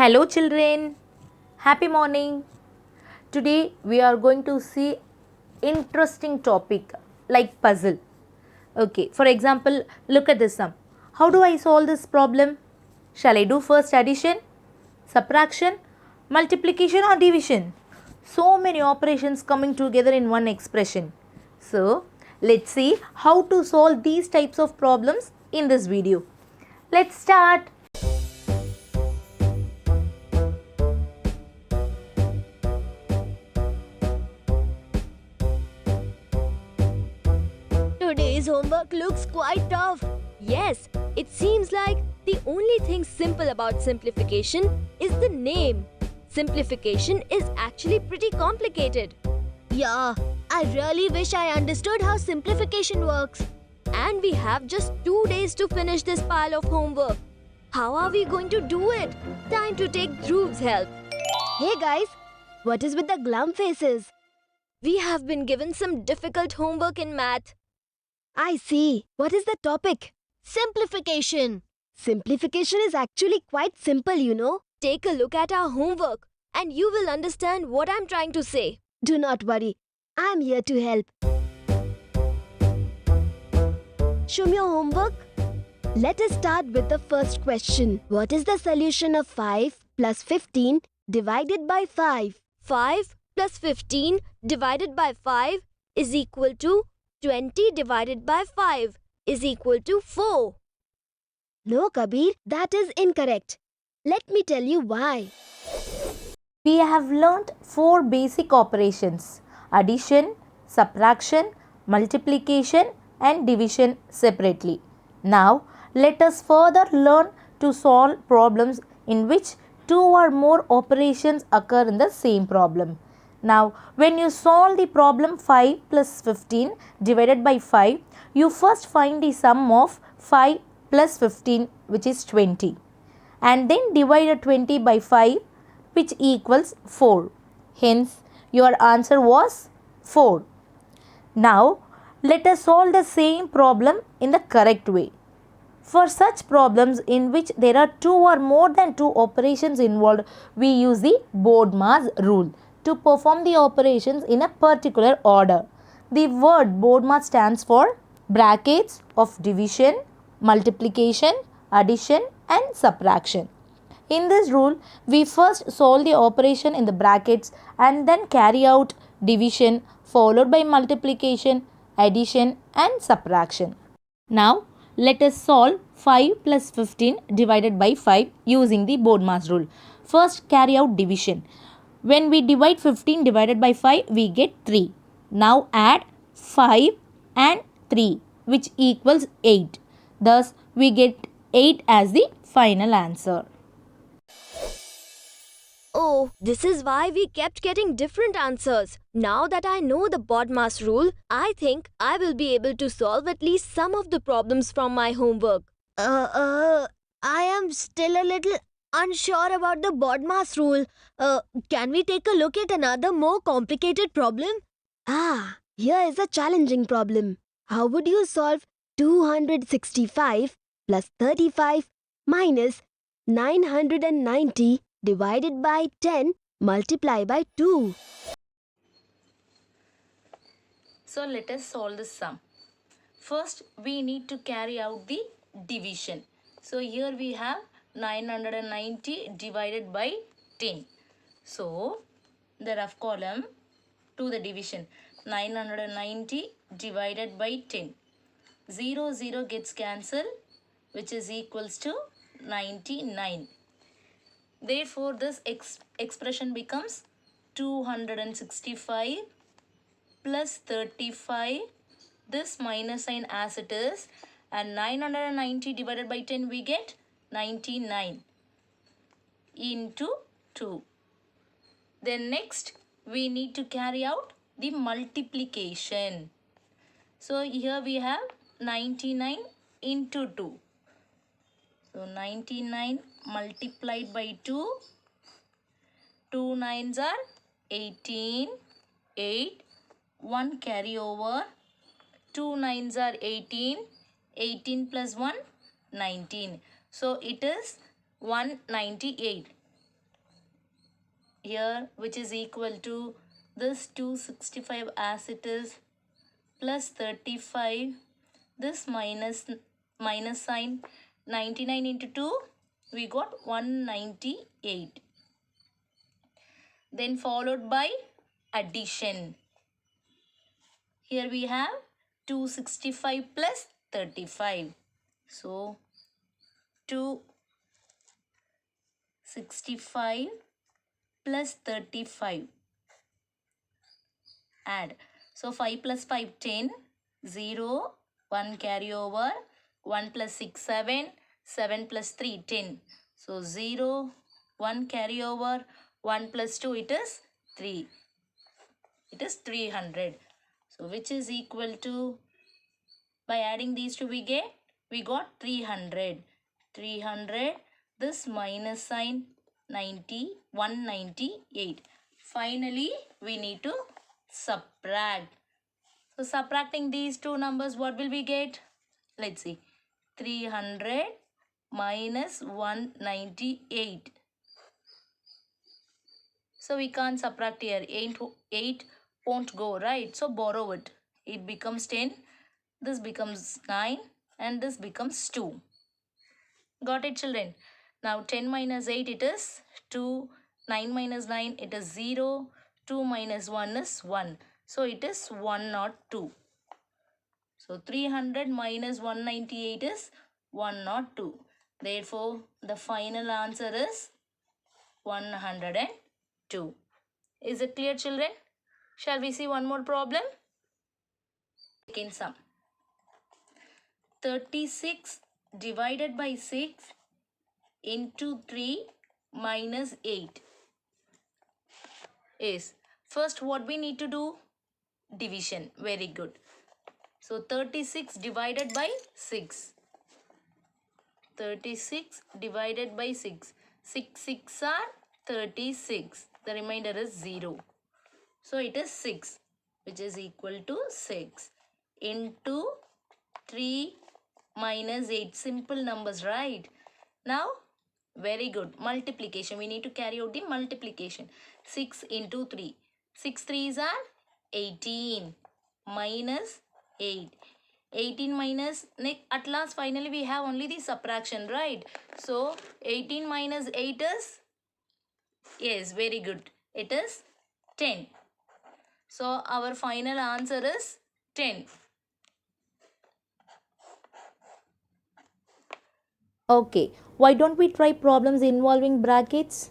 Hello children, happy morning. Today we are going to see interesting topic like puzzle. Okay, for example, look at this sum. How do I solve this problem? Shall I do first addition, subtraction, multiplication or division? So many operations coming together in one expression. So, let's see how to solve these types of problems in this video. Let's start. Today's homework looks quite tough. Yes, it seems like the only thing simple about simplification is the name. Simplification is actually pretty complicated. Yeah, I really wish I understood how simplification works. And we have just 2 days to finish this pile of homework. How are we going to do it? Time to take Dhruv's help. Hey guys, what is with the glum faces? We have been given some difficult homework in math. I see. What is the topic? Simplification. Simplification is actually quite simple, you know. Take a look at our homework and you will understand what I'm trying to say. Do not worry. I'm here to help. Show me your homework. Let us start with the first question. What is the solution of 5 plus 15 divided by 5? 5 plus 15 divided by 5 is equal to 20 divided by 5 is equal to 4. No, Kabir, that is incorrect. Let me tell you why. We have learnt 4 basic operations: addition, subtraction, multiplication and division separately. Now, let us further learn to solve problems in which 2 or more operations occur in the same problem. Now, when you solve the problem 5 plus 15 divided by 5, you first find the sum of 5 plus 15, which is 20, and then divide 20 by 5, which equals 4. Hence, your answer was 4. Now, let us solve the same problem in the correct way. For such problems in which there are 2 or more than 2 operations involved, we use the BODMAS rule to perform the operations in a particular order. The word BODMAS stands for brackets of division, multiplication, addition and subtraction. In this rule, we first solve the operation in the brackets and then carry out division followed by multiplication, addition and subtraction. Now, let us solve 5 plus 15 divided by 5 using the BODMAS rule. First, carry out division. When we divide 15 divided by 5, we get 3. Now, add 5 and 3, which equals 8. Thus, we get 8 as the final answer. Oh, this is why we kept getting different answers. Now that I know the BODMAS rule, I think I will be able to solve at least some of the problems from my homework. I am still a little unsure about the BODMAS rule. Can we take a look at another more complicated problem? Ah, here is a challenging problem. How would you solve 265 plus 35 minus 990 divided by 10 multiplied by 2? So, let us solve this sum. First, we need to carry out the division. So, here we have 990 divided by 10. So, the rough column to the division, 990 divided by 10. 0, 0 gets cancelled, which is equals to 99. Therefore, this expression becomes 265 plus 35, this minus sign as it is, and 990 divided by 10 we get 99 into 2. Then next we need to carry out the multiplication. So here we have 99 into 2. So 99 multiplied by 2. 2 nines are 18. 8. 1 carry over. 2 nines are 18. 18 plus 1, 19. So it is 198. here, which is equal to this 265 as it is plus 35, this minus sign, 99 into 2, we got 198. Then followed by addition. Here we have 265 plus 35. So 265 plus 35. Add. So 5 plus 5, 10. 0, 1 carry over. 1 plus 6, 7. 7 plus 3, 10. So 0, 1 carry over. 1 plus 2, it is 3. It is 300. So which is equal to, by adding these two we got 300. 300, this minus sign, 198. Finally, we need to subtract. So subtracting these two numbers, what will we get? Let's see. 300 minus 198. So we can't subtract here. 8 won't go, right? So borrow it. It becomes 10. This becomes 9. And this becomes 2. Got it, children? Now 10 minus 8, it is 2. 9 minus 9, it is 0. 2 minus 1 is 1. So it is 102. So 300 minus 198 is 102. Therefore, the final answer is 102. Is it clear, children? Shall we see one more problem? Second sum. 36 divided by 6 into 3 minus 8 is, first what we need to do? Division. Very good. So 36 divided by 6. 36 divided by 6. 6 6 are 36. The remainder is 0. So it is 6, which is equal to 6 into 3 minus 8. Simple numbers, right? Now, very good. Multiplication. We need to carry out the multiplication. 6 into 3. 6 3s are 18 minus 8. 18 minus, at last finally we have only the subtraction, right? So 18 minus 8 is, yes, very good, it is 10. So our final answer is 10. Okay, why don't we try problems involving brackets?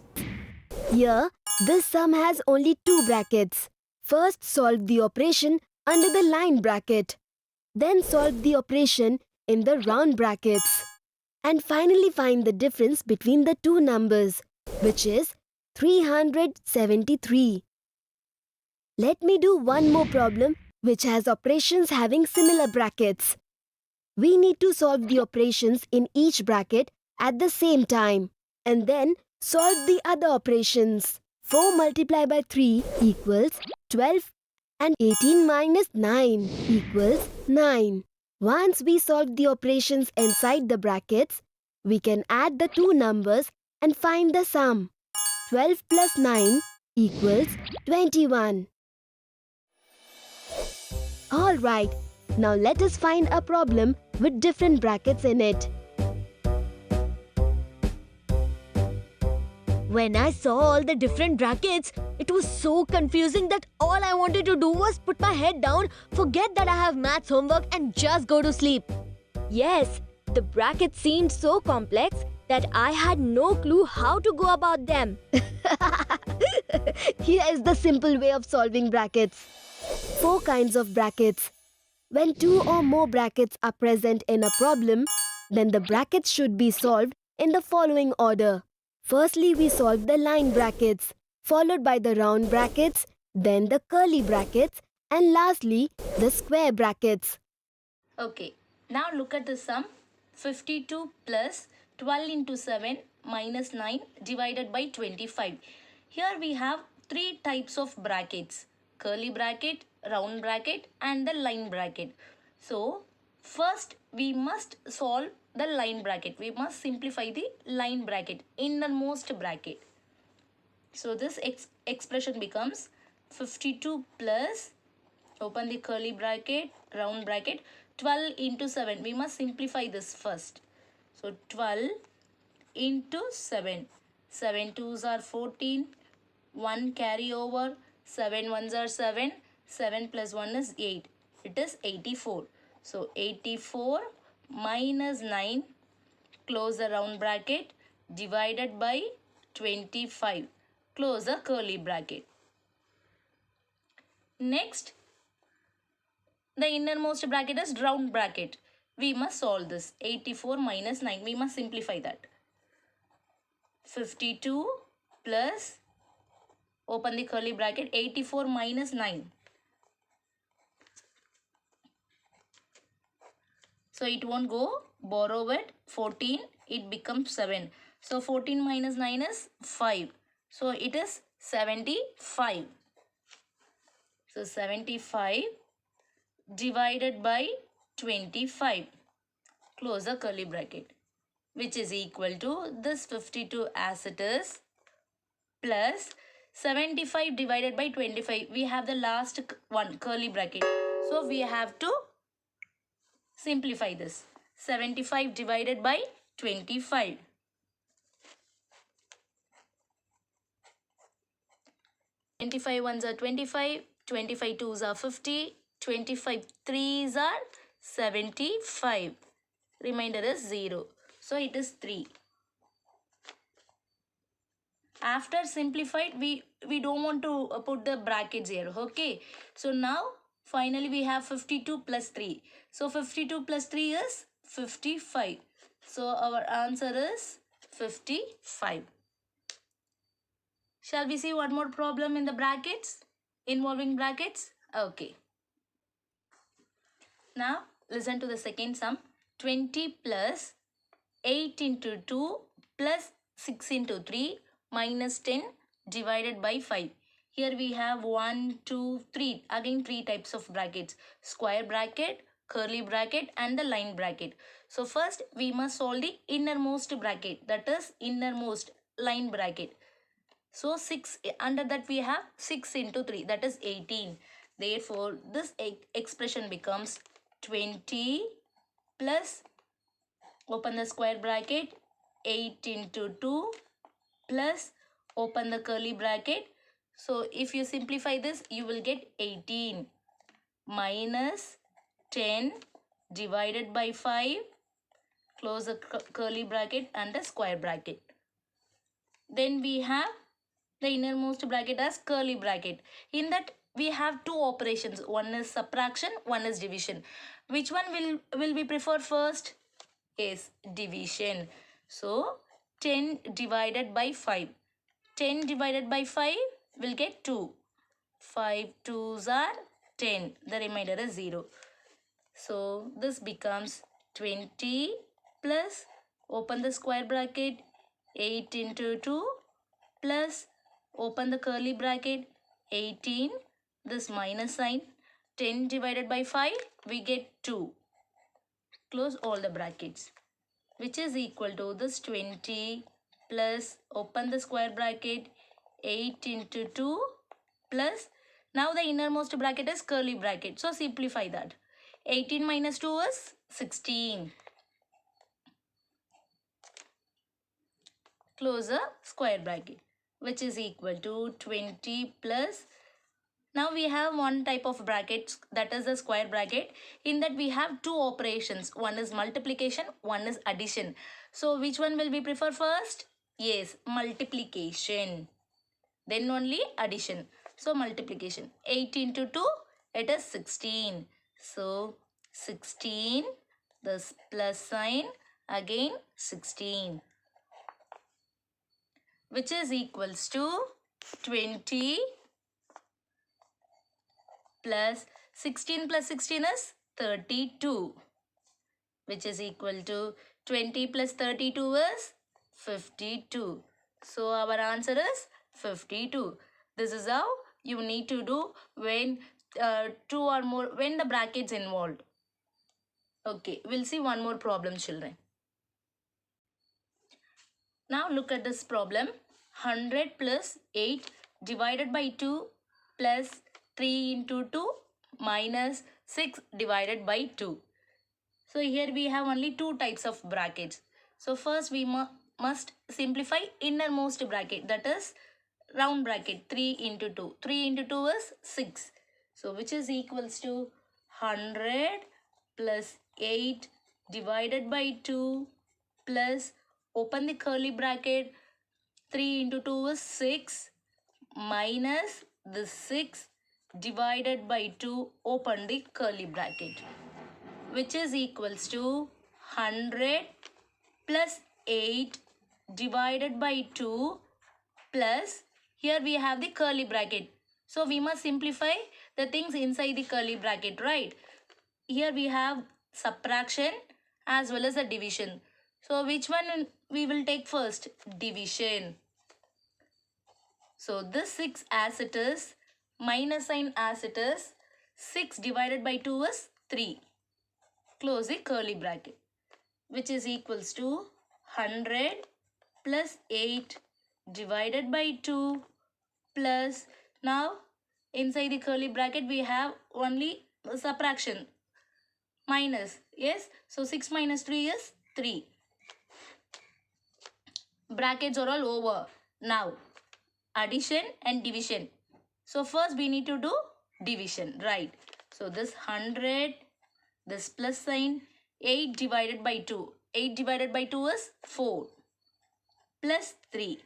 Here, this sum has only two brackets. First, solve the operation under the line bracket. Then solve the operation in the round brackets. And finally find the difference between the two numbers, which is 373. Let me do one more problem which has operations having similar brackets. We need to solve the operations in each bracket at the same time and then solve the other operations. 4 multiplied by 3 equals 12 and 18 minus 9 equals 9. Once we solve the operations inside the brackets, we can add the two numbers and find the sum. 12 plus 9 equals 21. Alright, now let us find a problem with different brackets in it. When I saw all the different brackets, it was so confusing that all I wanted to do was put my head down, forget that I have maths homework and just go to sleep. Yes, the brackets seemed so complex that I had no clue how to go about them. Here is the simple way of solving brackets. 4 kinds of brackets. When 2 or more brackets are present in a problem, then the brackets should be solved in the following order. Firstly, we solve the line brackets, followed by the round brackets, then the curly brackets, and lastly, the square brackets. Okay, now look at the sum. 52 plus 12 into 7 minus 9 divided by 25. Here we have 3 types of brackets. Curly bracket, round bracket and the line bracket. So, first we must solve the line bracket. We must simplify the line bracket, innermost bracket. So this expression becomes 52 plus, open the curly bracket, round bracket, 12 into 7. We must simplify this first. So 12 into 7. 7 2s are 14. 1 carry over. 7 1s are 7. 7 plus 1 is 8. It is 84. So 84 minus 9, close the round bracket, divided by 25. Close the curly bracket. Next, the innermost bracket is round bracket. We must solve this. 84 minus 9. We must simplify that. 52 plus, open the curly bracket, 84 minus 9. So it won't go. Borrow it. 14. It becomes 7. So 14 minus 9 is 5. So it is 75. So 75 divided by 25. Close the curly bracket. Which is equal to this 52 as it is plus 75 divided by 25. We have the last one, curly bracket. So we have to simplify this. 75 divided by 25. 25 ones are 25. 25 twos are 50. 25 threes are 75. Remainder is 0. So it is 3. After simplified, we don't want to put the brackets here. Okay. So now finally we have 52 plus 3. So 52 plus 3 is 55. So our answer is 55. Shall we see one more problem in the brackets? Involving brackets? Okay. Now listen to the second sum. 20 plus 8 into 2 plus 6 into 3 minus 10 divided by 5. Here we have 1, 2, 3. Again 3 types of brackets. Square bracket, curly bracket and the line bracket. So first we must solve the innermost bracket. That is innermost line bracket. So 6, under that we have 6 into 3. That is 18. Therefore this expression becomes 20 plus, open the square bracket, 8 into 2 plus, open the curly bracket. So if you simplify this, you will get 18 minus 10 divided by 5, close the curly bracket and the square bracket. Then we have the innermost bracket as curly bracket. In that we have two operations. One is subtraction, one is division. Which one will we prefer first? Is division. So 10 divided by 5. 10 divided by 5 will get 2. 5 2s are 10. The remainder is 0. So this becomes 20 plus, open the square bracket, 8 into 2 plus, open the curly bracket, 18. This minus sign. 10 divided by 5, we get 2. Close all the brackets. Which is equal to this 20 plus, open the square bracket, 8 into 2 plus, now the innermost bracket is curly bracket. So simplify that. 18 minus 2 is 16. Close the square bracket. Which is equal to 20 plus, now we have one type of brackets, that is the square bracket. In that we have two operations. One is multiplication, one is addition. So which one will we prefer first? Yes, multiplication. Then only addition. So multiplication. 8 into 2, it is 16. So 16, this plus sign, again 16. Which is equals to 20 plus 16 plus 16 is 32, which is equal to 20 plus 32 is 52. So our answer is 52. This is how you need to do when two or more, when the brackets involved. Okay, we'll see one more problem, children. Now look at this problem. 100 plus 8 divided by 2 plus 3 into 2 minus 6 divided by 2. So here we have only two types of brackets. So first we must simplify innermost bracket, that is round bracket 3 into 2. 3 into 2 is 6. So which is equals to 100 plus 8 divided by 2 plus, open the curly bracket, 3 into 2 is 6 minus the 6 divided by 2, open the curly bracket, which is equals to 100 plus 8 divided by 2 plus, here we have the curly bracket. So we must simplify the things inside the curly bracket, right? Here we have subtraction as well as the division. So which one we will take first? Division. So this 6 as it is, minus sign as it is, 6 divided by 2 is 3. Close the curly bracket, which is equals to 100 plus 8 divided by 2 plus, now inside the curly bracket we have only subtraction, minus, yes, so 6 minus 3 is 3. Brackets are all over. Now addition and division. So first we need to do division, right? So this 100, this plus sign, 8 divided by 2. 8 divided by 2 is 4 plus 3.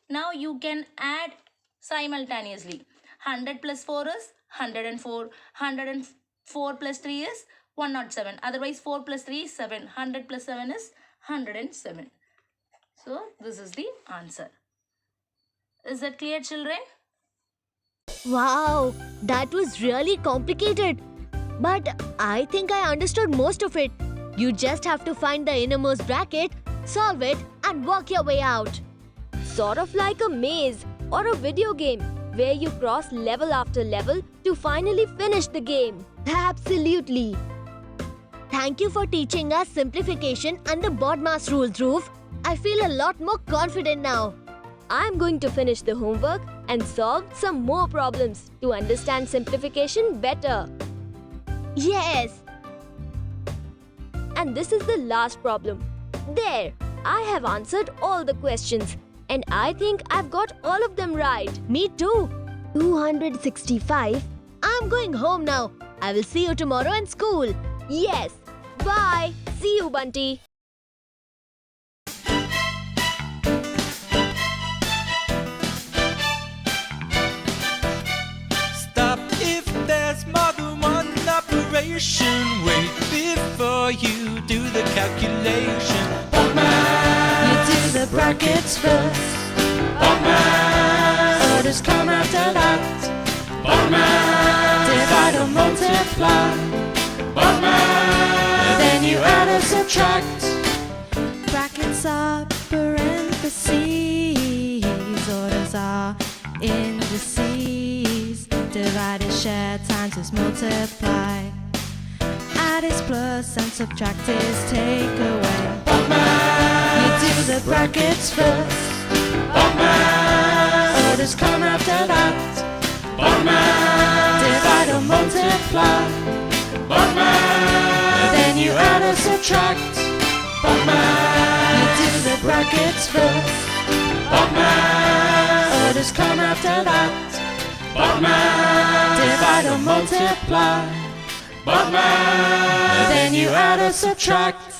Now you can add simultaneously. 100 plus 4 is 104. 104 plus 3 is 107. Otherwise 4 plus 3 is 7. 100 plus 7 is 107. So this is the answer. Is that clear, children? Wow, that was really complicated. But I think I understood most of it. You just have to find the innermost bracket, solve it, and work your way out. Sort of like a maze or a video game where you cross level after level to finally finish the game. Absolutely. Thank you for teaching us simplification and the BODMAS rules, Dhruv. I feel a lot more confident now. I'm going to finish the homework and solve some more problems to understand simplification better. Yes! And this is the last problem. There! I have answered all the questions and I think I've got all of them right. Me too! 265. I'm going home now. I will see you tomorrow in school. Yes! Bye! See you, Bunty! Stop if there's more than one operation. Wait before you do the calculation. BODMAS! You do the brackets first. BODMAS! Orders come after that. BODMAS! Divide or multiply. BODMAS! Then you add or subtract. Brackets are parentheses. Orders are indices. Divide is share, times is multiply. Add is plus and subtract is take away. BODMAS! You do the brackets first. BODMAS! Orders come after that. BODMAS! Divide or multiply. BODMAS! Then you add or subtract. BODMAS! You do the brackets first. BODMAS! Orders come after that. BODMAS! Divide or multiply. BODMAS! Then you add or subtract.